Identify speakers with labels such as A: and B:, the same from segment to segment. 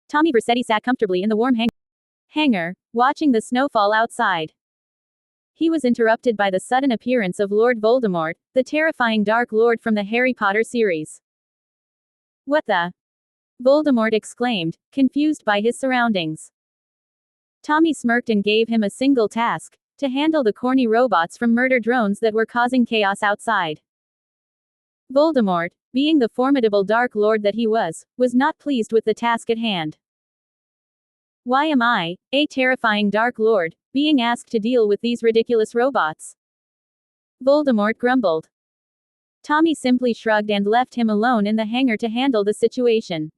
A: Tommy Vercetti sat comfortably in the warm hangar, watching the snowfall outside. He was interrupted by the sudden appearance of Lord Voldemort, the terrifying Dark Lord from the Harry Potter series. "What the?" Voldemort exclaimed, confused by his surroundings. Tommy smirked and gave him a single task: to handle the corny robots from murder drones that were causing chaos outside. Voldemort, being the formidable Dark Lord that he was not pleased with the task at hand. "Why am I, a terrifying Dark Lord, being asked to deal with these ridiculous robots?" Voldemort grumbled. Tommy simply shrugged and left him alone in the hangar to handle the situation.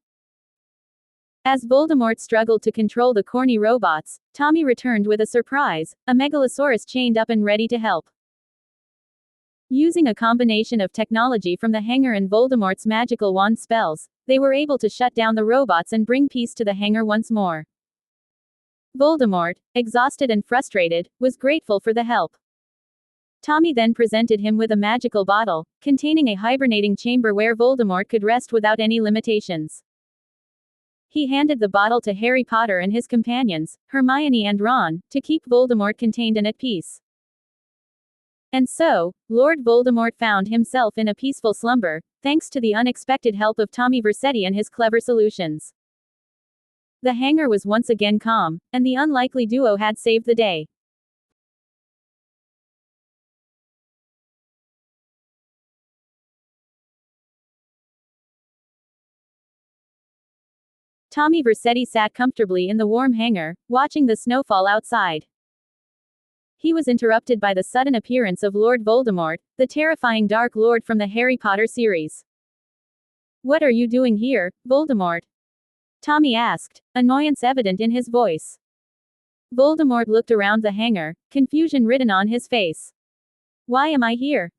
A: As Voldemort struggled to control the corny robots, Tommy returned with a surprise: a Megalosaurus chained up and ready to help. Using a combination of technology from the hangar and Voldemort's magical wand spells, they were able to shut down the robots and bring peace to the hangar once more. Voldemort, exhausted and frustrated, was grateful for the help. Tommy then presented him with a magical bottle, containing a hibernating chamber where Voldemort could rest without any limitations. He handed the bottle to Harry Potter and his companions, Hermione and Ron, to keep Voldemort contained and at peace. And so, Lord Voldemort found himself in a peaceful slumber, thanks to the unexpected help of Tommy Vercetti and his clever solutions. The hangar was once again calm, and the unlikely duo had saved the day. Tommy Vercetti sat comfortably in the warm hangar, watching the snowfall outside. He was interrupted by the sudden appearance of Lord Voldemort, the terrifying Dark Lord from the Harry Potter series. "What are you doing here, Voldemort?" Tommy asked, annoyance evident in his voice. Voldemort looked around the hangar, confusion written on his face. "Why am I here?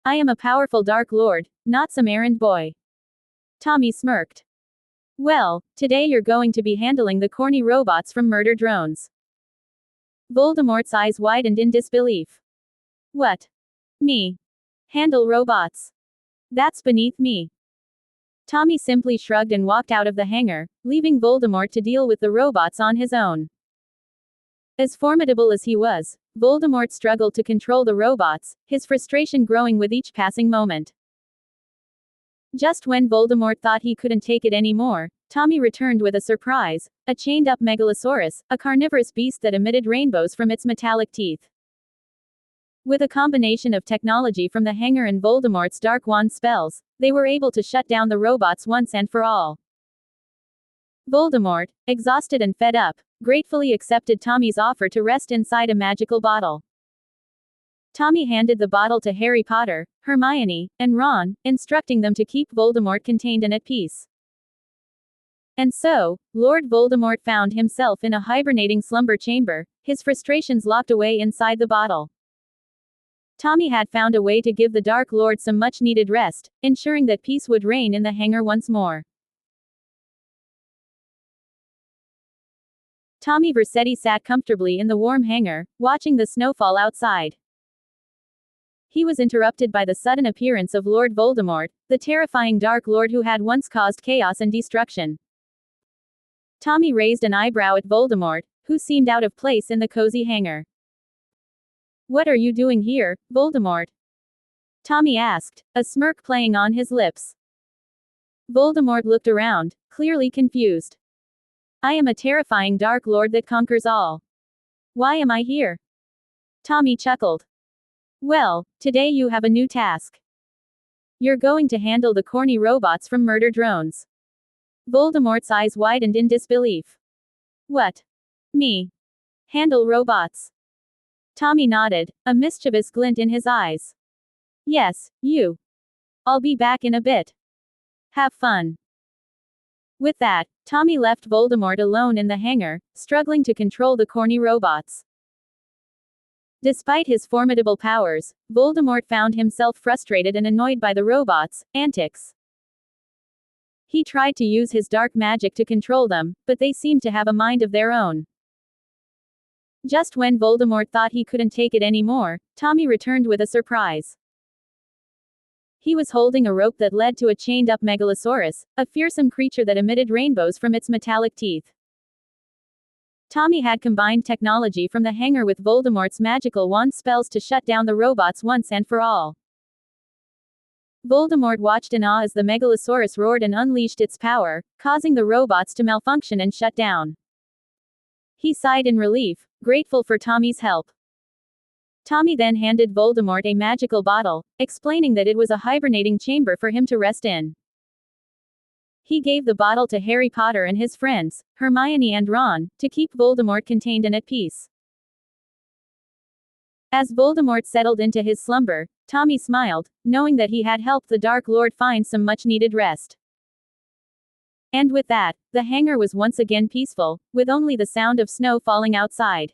A: I am a powerful Dark Lord, not some errand boy." Tommy smirked. "Well, today you're going to be handling the corny robots from murder drones." Voldemort's eyes widened in disbelief. "What? Me? Handle robots? That's beneath me." Tommy simply shrugged and walked out of the hangar, leaving Voldemort to deal with the robots on his own. As formidable as he was, Voldemort struggled to control the robots, his frustration growing with each passing moment. Just when Voldemort thought he couldn't take it anymore, Tommy returned with a surprise: a chained-up Megalosaurus, a carnivorous beast that emitted rainbows from its metallic teeth. With a combination of technology from the hangar and Voldemort's dark wand spells, they were able to shut down the robots once and for all. Voldemort, exhausted and fed up, gratefully accepted Tommy's offer to rest inside a magical bottle. Tommy handed the bottle to Harry Potter, Hermione, and Ron, instructing them to keep Voldemort contained and at peace. And so, Lord Voldemort found himself in a hibernating slumber chamber, his frustrations locked away inside the bottle. Tommy had found a way to give the Dark Lord some much-needed rest, ensuring that peace would reign in the hangar once more. Tommy Vercetti sat comfortably in the warm hangar, watching the snowfall outside. He was interrupted by the sudden appearance of Lord Voldemort, the terrifying Dark Lord who had once caused chaos and destruction. Tommy raised an eyebrow at Voldemort, who seemed out of place in the cozy hangar. "What are you doing here, Voldemort?" Tommy asked, a smirk playing on his lips. Voldemort looked around, clearly confused. "I am a terrifying Dark Lord that conquers all. Why am I here?" Tommy chuckled. "Well, today you have a new task. You're going to handle the corny robots from murder drones." Voldemort's eyes widened in disbelief. "What? Me? Handle robots?" Tommy nodded, a mischievous glint in his eyes. "Yes, you. I'll be back in a bit. Have fun." With that, Tommy left Voldemort alone in the hangar, struggling to control the corny robots. Despite his formidable powers, Voldemort found himself frustrated and annoyed by the robots' antics. He tried to use his dark magic to control them, but they seemed to have a mind of their own. Just when Voldemort thought he couldn't take it anymore, Tommy returned with a surprise. He was holding a rope that led to a chained-up Megalosaurus, a fearsome creature that emitted rainbows from its metallic teeth. Tommy had combined technology from the hangar with Voldemort's magical wand spells to shut down the robots once and for all. Voldemort watched in awe as the Megalosaurus roared and unleashed its power, causing the robots to malfunction and shut down. He sighed in relief, grateful for Tommy's help. Tommy then handed Voldemort a magical bottle, explaining that it was a hibernating chamber for him to rest in. He gave the bottle to Harry Potter and his friends, Hermione and Ron, to keep Voldemort contained and at peace. As Voldemort settled into his slumber, Tommy smiled, knowing that he had helped the Dark Lord find some much-needed rest. And with that, the hangar was once again peaceful, with only the sound of snow falling outside.